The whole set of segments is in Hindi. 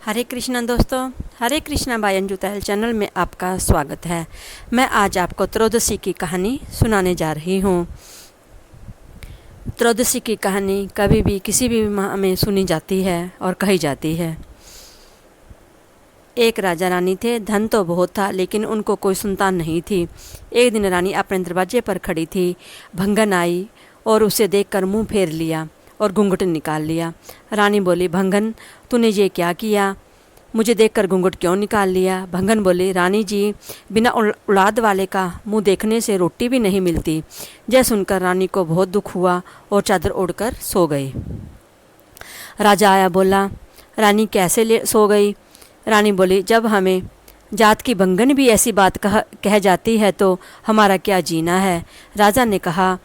हरे कृष्णा दोस्तों, हरे कृष्णा बाय अंजू तहल चैनल में आपका स्वागत है। मैं आज आपको त्रयोदशी की कहानी सुनाने जा रही हूँ। त्रयोदशी की कहानी कभी भी किसी भी माह में सुनी जाती है और कही जाती है। एक राजा रानी थे। धन तो बहुत था लेकिन उनको कोई संतान नहीं थी। एक दिन रानी अपने दरवाजे पर खड़ी थी। भंगन आई और उसे देखकर मुंह फेर लिया और घूंघट निकाल लिया। रानी बोली, भंगन तूने ये क्या किया? मुझे देखकर घूंघट क्यों निकाल लिया? भंगन बोली, रानी जी, बिना औलाद वाले का मुंह देखने से रोटी भी नहीं मिलती। यह सुनकर रानी को बहुत दुख हुआ और चादर ओढ़कर सो गई। राजा आया, बोला, रानी कैसे सो गई? रानी बोली, जब हमें जात की भंगन भी ऐसी बात कह जाती है तो हमारा क्या जीना है। राजा ने कहा,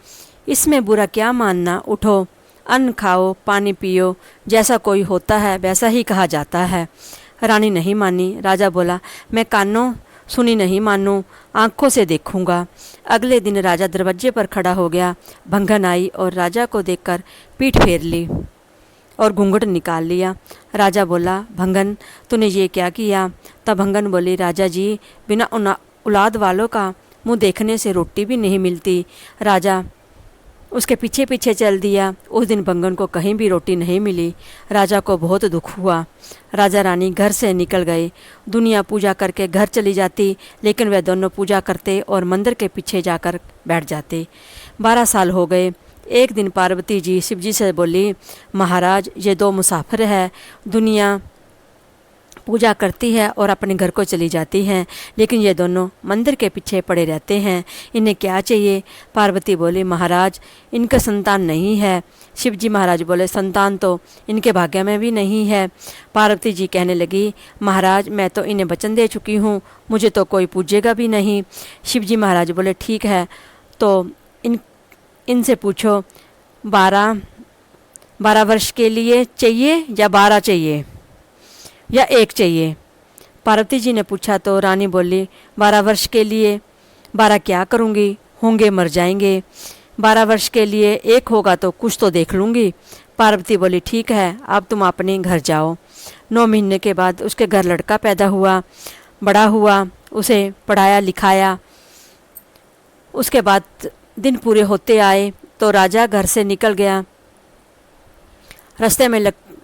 इसमें बुरा क्या मानना, उठो, अन्न खाओ, पानी पियो, जैसा कोई होता है वैसा ही कहा जाता है। रानी नहीं मानी। राजा बोला, मैं कानों सुनी नहीं मानूं, आंखों से देखूंगा। अगले दिन राजा दरवाजे पर खड़ा हो गया। भंगन आई और राजा को देखकर पीठ फेर ली और घूंघट निकाल लिया। राजा बोला, भंगन तूने ये क्या किया? तब भंगन बोली, राजा जी, बिना औलाद वालों का मुंह देखने से रोटी भी नहीं मिलती। राजा उसके पीछे पीछे चल दिया। उस दिन भंगन को कहीं भी रोटी नहीं मिली। राजा को बहुत दुख हुआ। राजा रानी घर से निकल गए। दुनिया पूजा करके घर चली जाती, लेकिन वे दोनों पूजा करते और मंदिर के पीछे जाकर बैठ जाते। 12 साल हो गए। एक दिन पार्वती जी शिव जी से बोली, महाराज, ये 2 मुसाफिर है। दुनिया पूजा करती है और अपने घर को चली जाती हैं, लेकिन ये दोनों मंदिर के पीछे पड़े रहते हैं। इन्हें क्या चाहिए? पार्वती बोली, महाराज, इनका संतान नहीं है। शिव जी महाराज बोले, संतान तो इनके भाग्य में भी नहीं है। पार्वती जी कहने लगी, महाराज, मैं तो इन्हें वचन दे चुकी हूँ, मुझे तो कोई पूजेगा भी नहीं। शिव जी महाराज बोले, ठीक है, तो इनसे पूछो, 12 वर्ष के लिए चाहिए या 12 चाहिए या 1 चाहिए? पार्वती जी ने पूछा तो रानी बोली, 12 वर्ष के लिए। 12 क्या करूँगी, होंगे मर जाएंगे। 12 वर्ष के लिए 1 होगा तो कुछ तो देख लूँगी। पार्वती बोली, ठीक है, अब तुम अपने घर जाओ। 9 महीने के बाद उसके घर लड़का पैदा हुआ, बड़ा हुआ, उसे पढ़ाया लिखाया। उसके बाद दिन पूरे होते आए तो राजा घर से निकल गया। रास्ते में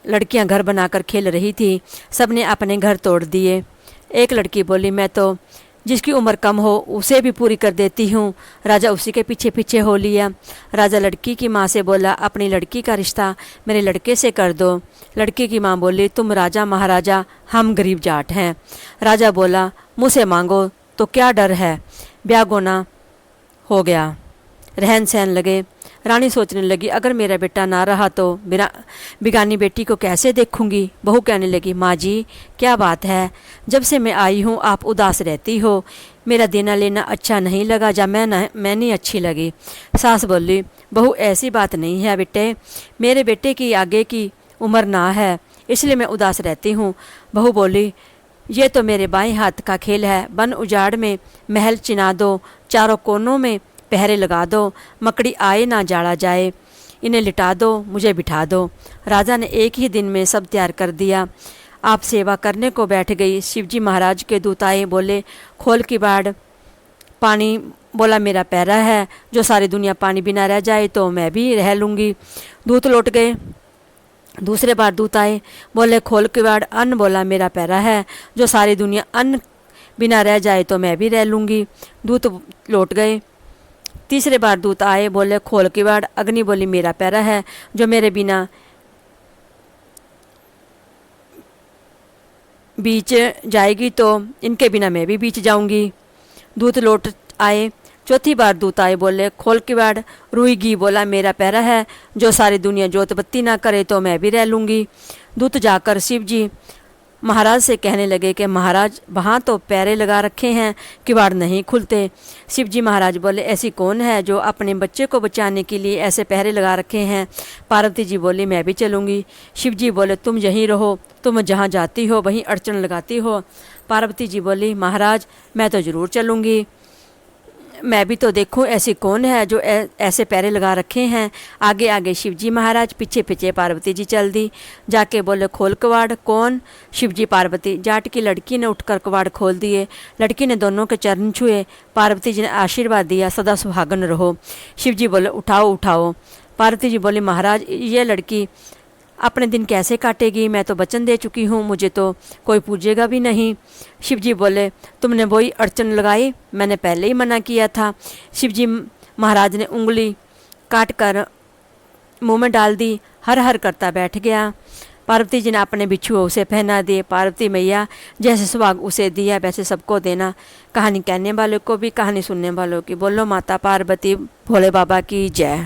लड़कियां घर बनाकर खेल रही थी। सबने अपने घर तोड़ दिए। एक लड़की बोली, मैं तो जिसकी उम्र कम हो उसे भी पूरी कर देती हूँ। राजा उसी के पीछे पीछे हो लिया। राजा लड़की की माँ से बोला, अपनी लड़की का रिश्ता मेरे लड़के से कर दो। लड़की की माँ बोली, तुम राजा महाराजा, हम गरीब जाट हैं। राजा बोला, मुझसे मांगो तो क्या डर है। ब्याह गोना हो गया। रहन सहन लगे। रानी सोचने लगी, अगर मेरा बेटा ना रहा तो बिगानी बेटी को कैसे देखूंगी। बहू कहने लगी, माँ जी, क्या बात है, जब से मैं आई हूँ आप उदास रहती हो। मेरा देना लेना अच्छा नहीं लगा या मैं नहीं अच्छी लगी। सास बोली, बहू ऐसी बात नहीं है बेटे, मेरे बेटे की आगे की उम्र ना है, इसलिए मैं उदास रहती हूँ। बहू बोली, ये तो मेरे बाएं हाथ का खेल है। वन उजाड़ में महल चिना दो, चारों कोनों में पहरे लगा दो, मकड़ी आए ना जाड़ा जाए। इन्हें लिटा दो, मुझे बिठा दो। राजा ने एक ही दिन में सब तैयार कर दिया। आप सेवा करने को बैठ गई। शिवजी महाराज के दूत आए, बोले, खोल की बाड़। पानी बोला, मेरा पैरा है, जो सारी दुनिया पानी बिना रह जाए तो मैं भी रह लूँगी। दूत लौट गए। दूसरे बार दूत आए, बोले, खोल की बाड़। अन्न बोला, मेरा पैरा है, जो सारी दुनिया अन्न बिना रह जाए तो मैं भी रह लूँगी। दूत लौट गए। तीसरे बार दूत आए, बोले, खोल की बाड़। अग्नि बोली, मेरा पैरा है, जो मेरे बिना बीच जाएगी तो इनके बिना मैं भी बीच जाऊंगी। दूत लौट आए। चौथी बार दूत आए, बोले, खोल की बाड़। रुईगी बोला, मेरा पैरा है, जो सारी दुनिया जोत बत्ती ना करे तो मैं भी रह लूँगी। दूत जाकर शिव जी महाराज से कहने लगे कि महाराज, वहाँ तो पैरे लगा रखे हैं, किवाड़ नहीं खुलते। शिव जी महाराज बोले, ऐसी कौन है जो अपने बच्चे को बचाने के लिए ऐसे पहरे लगा रखे हैं? पार्वती जी बोली, मैं भी चलूँगी। शिव जी बोले, तुम यहीं रहो, तुम जहाँ जाती हो वहीं अड़चन लगाती हो। पार्वती जी बोली, महाराज, मैं तो ज़रूर चलूँगी। मैं भी तो देखूं ऐसी कौन है जो ऐसे पैरे लगा रखे हैं। आगे आगे शिवजी महाराज, पीछे पीछे पार्वती जी चल दी। जाके बोले खोल कवाड़। कौन? शिवजी पार्वती। जाट की लड़की ने उठकर कवाड़ खोल दिए। लड़की ने दोनों के चरण छुए। पार्वती जी ने आशीर्वाद दिया, सदा सुहागन रहो। शिवजी बोले उठाओ उठाओ। पार्वती जी बोली महाराज ये लड़की अपने दिन कैसे काटेगी? मैं तो वचन दे चुकी हूँ, मुझे तो कोई पूजेगा भी नहीं। शिवजी बोले तुमने वही अड़चन लगाई, मैंने पहले ही मना किया था। शिवजी महाराज ने उंगली काट कर मुँह में डाल दी, हर हर करता बैठ गया। पार्वती जी ने अपने बिच्छू उसे पहना दिए। पार्वती मैया जैसे सुहाग उसे दिया वैसे सबको देना। कहानी कहने वालों को भी, कहानी सुनने वालों की। बोलो माता पार्वती भोले बाबा की जय।